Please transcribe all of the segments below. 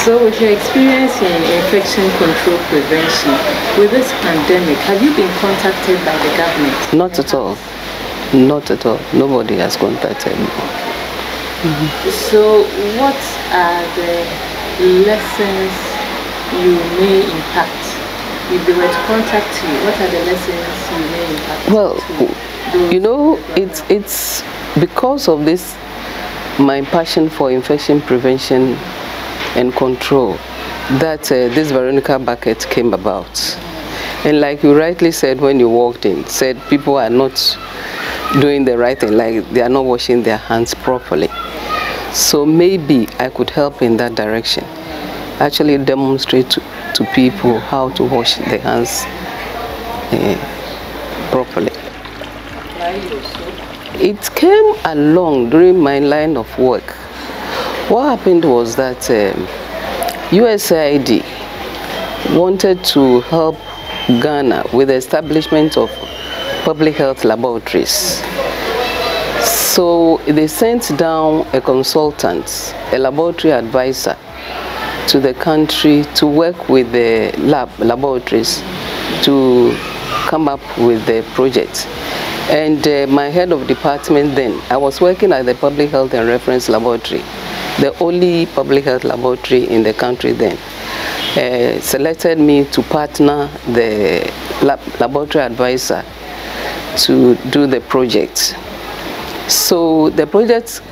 So with your experience in infection control prevention, with this pandemic, have you been contacted by the government? Not at all. Not at all. Nobody has contacted me. So what are the lessons you may impact? If they were to contact you, what are the lessons you may impact? Well, you know, it's because of this, my passion for infection prevention and control, that this Veronica bucket came about. And like you rightly said when you walked in, said people are not doing the right thing, like they are not washing their hands properly. So maybe I could help in that direction. Actually demonstrate to people how to wash their hands properly. It came along during my line of work. What happened was that USAID wanted to help Ghana with the establishment of public health laboratories. So they sent down a consultant, a laboratory advisor, to the country to work with the laboratories to come up with the project. And my head of department then, I was working at the Public Health and Reference Laboratory, the only public health laboratory in the country then, selected me to partner the laboratory advisor to do the project. So the project,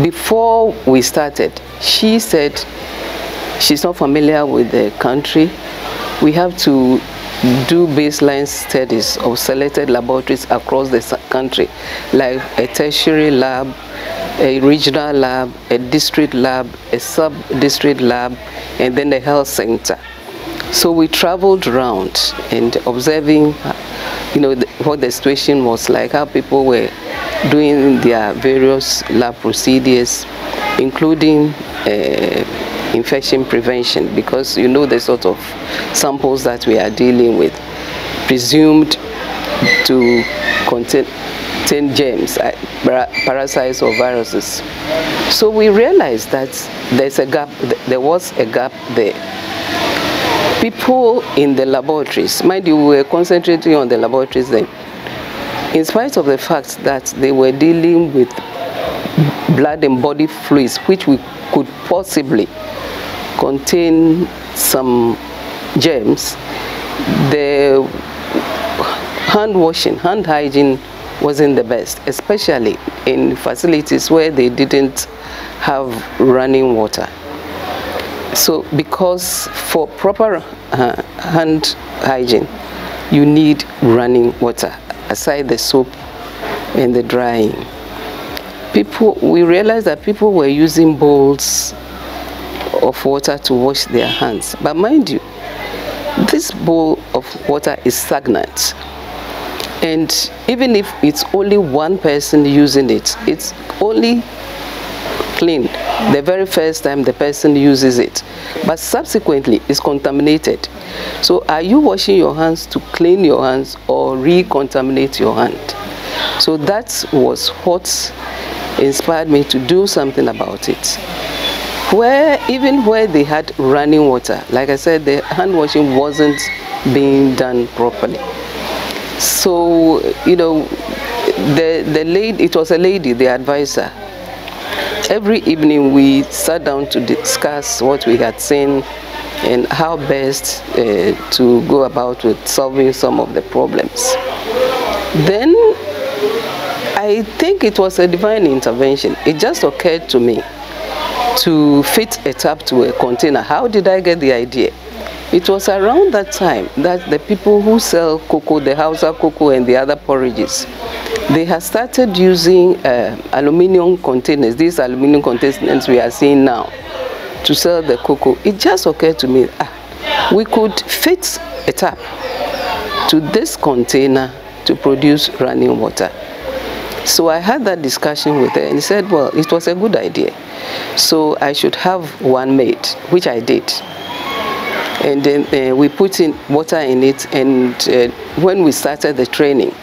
before we started, she said she's not familiar with the country. We have to do baseline studies of selected laboratories across the country, like a tertiary lab, a regional lab, a district lab, a sub-district lab, and then a health center. So we traveled around and observing, you know, what the situation was like, how people were doing their various lab procedures, including infection prevention, because you know the sort of samples that we are dealing with, presumed to contain germs, parasites or viruses. So we realized that there's a gap, there was a gap there. People in the laboratories, mind you, we were concentrating on the laboratories then, in spite of the fact that they were dealing with blood and body fluids, which we could possibly contain some germs, the hand washing, hand hygiene wasn't the best, especially in facilities where they didn't have running water. So because for proper hand hygiene, you need running water, aside the soap and the drying. We realized that people were using bowls of water to wash their hands. But mind you, this bowl of water is stagnant. And even if it's only one person using it, it's only clean the very first time the person uses it. But subsequently, it's contaminated. So are you washing your hands to clean your hands or recontaminate your hand? So that was what inspired me to do something about it. Even where they had running water, like I said, the hand washing wasn't being done properly. So, you know, the lady, it was a lady, the advisor. Every evening we sat down to discuss what we had seen and how best to go about with solving some of the problems. Then I think it was a divine intervention. It just occurred to me to fit a tap to a container. How did I get the idea? It was around that time that the people who sell cocoa, the Hausa cocoa and the other porridges, they have started using aluminum containers, these aluminum containers we are seeing now, to sell the cocoa. It just occurred to me, we could fit a tap to this container to produce running water. So I had that discussion with her and he said, well, it was a good idea. So I should have one made, which I did. And then we put in water in it, and when we started the training,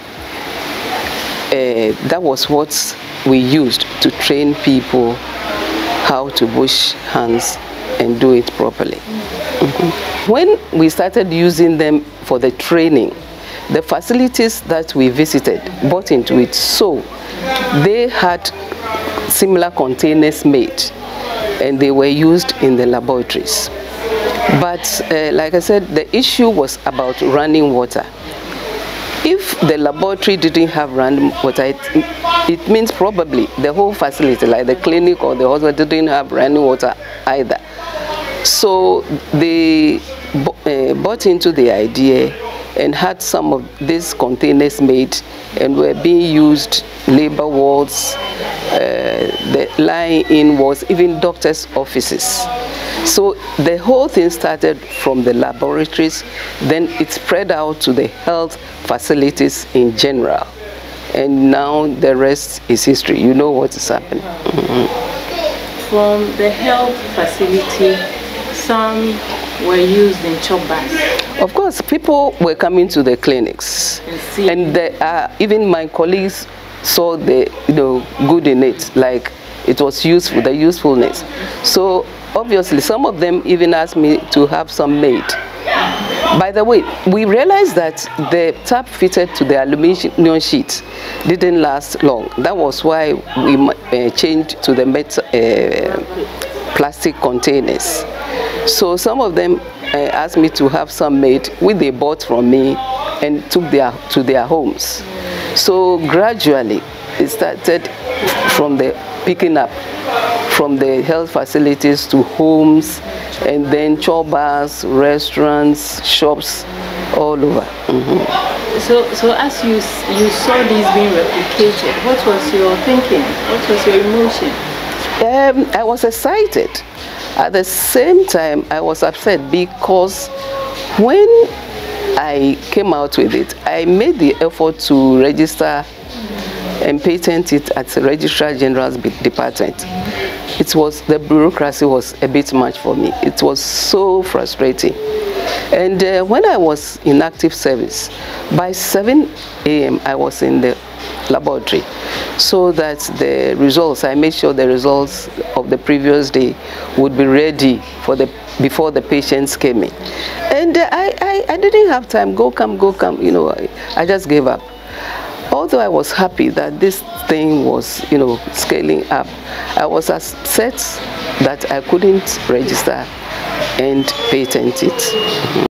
that was what we used to train people how to wash hands and do it properly. When we started using them for the training, the facilities that we visited bought into it, so they had similar containers made and they were used in the laboratories. But like I said, the issue was about running water. If the laboratory didn't have running water, it means probably the whole facility, like the clinic or the hospital, didn't have running water either. So they bought into the idea and had some of these containers made and were being used, labor wards, the lying-in wards, even doctors' offices. So the whole thing started from the laboratories, then it spread out to the health facilities in general. And now the rest is history. You know what is happening. From the health facility, some were used in chop baths. Of course, people were coming to the clinics, and even my colleagues saw the good in it, like it was useful, the usefulness. So obviously, some of them even asked me to have some made. By the way, we realized that the tap fitted to the aluminum sheet didn't last long. That was why we changed to the plastic containers. So some of them asked me to have some made, which they bought from me and took to their homes. So gradually, it started from the picking up from the health facilities to homes, and then chobas, restaurants, shops, all over. So as you saw these being replicated, what was your thinking? What was your emotion? I was excited. At the same time, I was upset because when I came out with it, I made the effort to register and patent it at the Registrar General's department. The bureaucracy was a bit much for me. It was so frustrating. And when I was in active service, by 7 a.m. I was in the laboratory, so that the results, I made sure the results of the previous day would be ready before the patients came in. And I didn't have time, go come, I just gave up. Although I was happy that this thing was, scaling up, I was upset that I couldn't register and patent it.